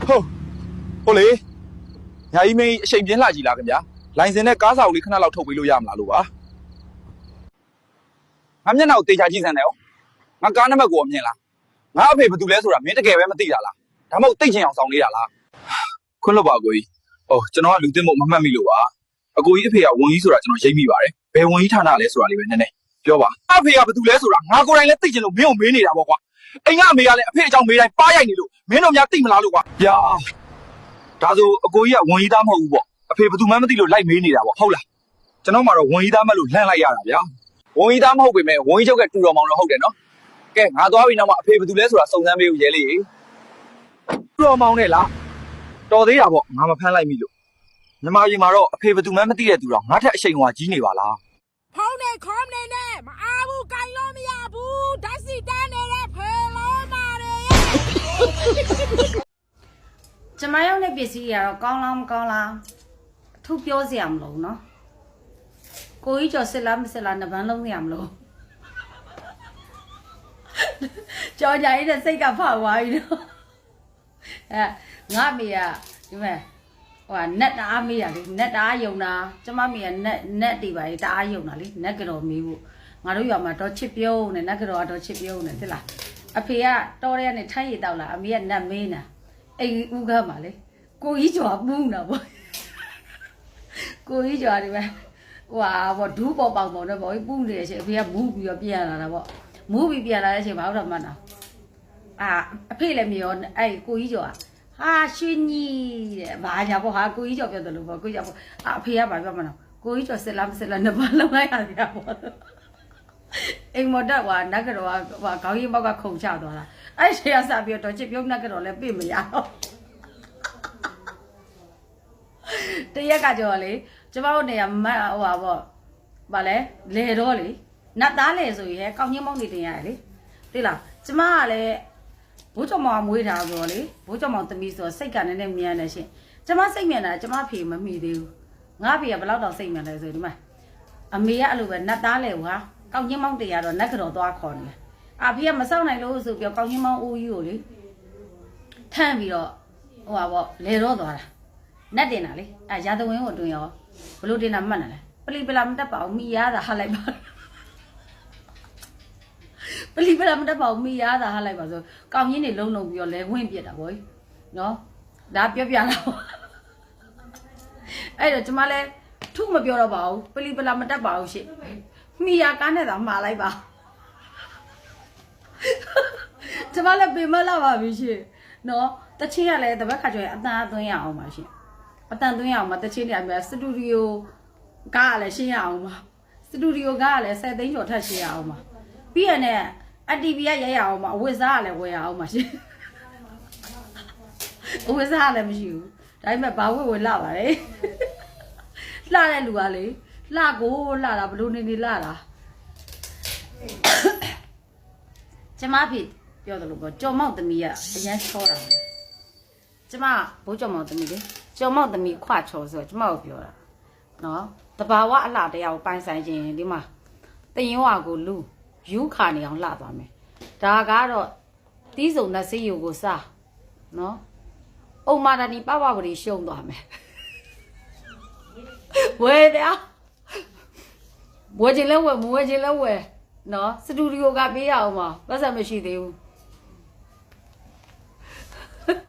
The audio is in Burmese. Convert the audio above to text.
ဟုတ်လေညာကြီးမင်းအချိန်ပြင်းလှကြီးလားခင်ဗျာလိုင်စင်နဲ့ကားစာအုပ်လေးခဏလောက်ထုတ်ပေးလို့ရမလားလို့ပါငါမျက်နှာကိုတေချာကြည့်စမ်းတယ်哦ငါကားနံပါတ်ကိုမြင်လားငါအဖေဘာတူလဲဆိုတာမင်းတကယ်ပဲမသိတာလားဒါမှမဟုတ်သိချင်အောင်ဆောင်နေတာလားခွန်းလို့ပါကိုကြီးကျွန်တော်ကလူသိမို့မမှတ်မိလို့ပါအကိုကြီးအဖေကဝန်ကြီးဆိုတာကျွန်တော်ရိပ်မိပါတယ်ဘယ်ဝန်ကြီးဌာနလဲဆိုတာလေးပဲနည်းနည်းပြောပါအဖေကဘာတူလဲဆိုတာငါကိုယ်တိုင်လည်းသိချင်လို့မင်းကိုမေးနေတာပေါ့ကွာအိမ်ကအမေကလည်းအဖေအကြောင်းမေးတိုင်းပါရိုက်နေလို့မင်းတို့များသိမလားလို့ကွာဗျာဒါဆိုအကိုကြီးကဝန်ကြီးသားမဟုတ်ဘူးပေါ့အဖေဘာတူမှမသိလို့လိုက်မေးနေတာပေါ့ဟုတ်လားကျွန်တော်မှတော့ဝန်ကြီးသားမလို့လှမ်းလိုက်ရတာဗျာဝန်ကြီးသားမဟုတ်ပေမဲ့ဝန်ကြီးချုပ်ကတူတော်မောင်တော့ဟုတ်တယ်နော်ကဲငါသွားပြီနောက်မှအဖေဘာတူလဲဆိုတာစုံစမ်းပေးဦးရဲလေးတူတော်မောင်နဲ့လားတော်သေးတာပေါ့ငါမဖမ်းလိုက်မိလို့ညီမကြီးမှာတော့အဖေဘာတူမှမသိတဲ့သူတော့ငါထက်အချိန်ဟွာကြီးနေပါလားဖုန်းနဲ့ခေါင်းနဲ့မအားဘူးကြိုင်လို့မရဘူးဓာတ်စီတန်းနေတဲ့ဖေလုံးမာတွေကျမရောက်တဲ့ပစ္စည်းတွေကတော့ကောင်းလားမကောင်းလားအထူးပြောစရာမလိုနော်ကိုကြီးကျော်စစ်လားမစစ်လားနှစ်ပန်းလုံးစရာမလိုကြော်ကြရင်စိတ်ကဖောက်သွားပြီနော်ငါမေကဒီမဲ့ဟိုကနက်တအားမေးရလေနက်တအားယုံတာကျမမေကနက်တွေပါလေတအားယုံတာလေနက်ကြော်မေးဖို့ငါတို့ရွာမှာတော့ချစ်ပြုံးနဲ့နက်ကြော်ကတော့ချစ်ပြုံးနဲ့သိလားအဖေကတော်ရဲကနေထိုက်ရတော့လားအမေကနက်မေးနေတာအိမ်ဦးကမှာလေကိုကြီးကျော်ပူးနေတာပေါ့ကိုကြီးကျော်ဒီမဲ့ဟိုဟာပေါ့ဒူးပေါ်ပေါက်ပေါ်တော့ပေါ့ပူးနေတဲ့အချိန်အဖေကမူးပြီးတော့ပြန်လာတာပေါ့မူးပြီးပြန်လာတဲ့အချိန်ဘာလို့တော့မှန်းတာအဖေလည်းမရောအဲ့ကိုကြီးကျော်ဟာရှင်ကြီးတဲ့ဘာညာပေါ့ဟာကိုကြီးကျော်ပြောတယ်လို့ပေါ့ကိုကြီးကျော်ပေါ့အဖေကဘာပြောမှန်းတော့ကိုကြီးကျော်စစ်လားမစစ်လားနှစ်ပါးလုံးလိုက်ရစီတာပေါ့အိမ်မတက်ဟွာနက်ကတော့ဟွာခေါင်းရင်းဘောက်ကခုန်ချသွားတာအဲ့ရှေ့ကစပြီးတော့ချစ်ပြုံးနက်ကတော့လည်းပြစ်မရတော့တရက်ကကြော်လေကျမတို့နေရာမတ်ဟိုပါပေါ့ဗာလဲလေတော့လေနတ်သားလေဆိုရင်ကောင်းချင်းမောင်းနေတင်ရတယ်လေသိလားကျမကလည်းဘိုးကျော်မောင်မွေးတာဆိုတော့လေဘိုးကျော်မောင်သမီးဆိုစိတ်ကလည်းနဲ့မြန်တယ်ရှင်ကျမစိတ်မြန်တာကျမဖေမမိသေးဘူးငါဖေကဘယ်လောက်တော့စိတ်မြန်လဲဆိုဒီမှာအမေကအဲ့လိုပဲနတ်သားလေကွာကောင်းချင်းမောင်းတင်ရတော့နက်ကတော့သွားခေါ်နေတယ်အဖေကမစောင့်နိုင်လို့ဆိုပြီးကောင်းချင်းမောင်းဦးကြီးကိုလေထမ်းပြီးတော့ဟိုပါပေါ့လေတော့သွားတာနက်တင်တာလေရာသဝင်းကိုတွင်ရောဘလို့တင်တာမှတ်တယ်ပလီပလာမတက်ပါဘူးမိရတာဟာလိုက်ပါပလီပလာမတက်ပါဘူးမိရတာဟာလိုက်ပါဆိုကောင်းကြီးနေလုံးလုံးပြီးတော့လဲဝင့်ပြစ်တာဗောနော်ဒါပြောပြတာအဲ့တော့ကျမလည်းထုမပြောတော့ပါဘူးပလီပလာမတက်ပါဘူးရှင့်မိရကားနဲ့သာမှားလိုက်ပါကျမလည်းပြင်မလာပါပြီရှင့်နော်တချင်းကလည်းတပတ်ခါကျော်ရင်အတန်အသွင်းရအောင်ပါရှင့်အတန်သွင်းရအောင်ပါတချင်းတွေအများစတူဒီယိုကားလည်းရှင်းရအောင်ပါစတူဒီယိုကားလည်း10သိန်းကျော်ထပ်ရှင်းရအောင်ပါပြီးရတဲ့အတီဗီကရရအောင်ပါအဝတ်စားကလည်းဝယ်ရအောင်ပါရှင့်အဝတ်စားကလည်းမရှိဘူးဒါပေမဲ့ဘာဝတ်ဝယ်လာပါလေလှတဲ့လူကလေလှကိုလှတာဘလို့နေနေလှတာကျမဖေပြောတယ်လို့ပေါ့ကြော်မောက်သမီးကအရန်ချောတာကျမဘိုးကြော်မောက်သမီးလေကြော်မောက်သမီးခွချောဆိုတော့ကျမကိုပြောတာနော်တဘာဝအလှတရားကိုပိုင်ဆိုင်ခြင်းဒီမှာတင်ရွာကိုလူယူခါနေအောင်လှသွားမယ်ဒါကတော့တီးစုံနဲ့ဆေးရုံကိုစားနော်အုံမာတာနီပပပရီရှုံသွားမယ်ဝယ်တယ်ဝယ်ခြင်းလဲဝယ်မဝယ်ခြင်းလဲဝယ်နော်စတူဒီယိုကပေးရအောင်ပါပတ်စံမရှိသေးဘူး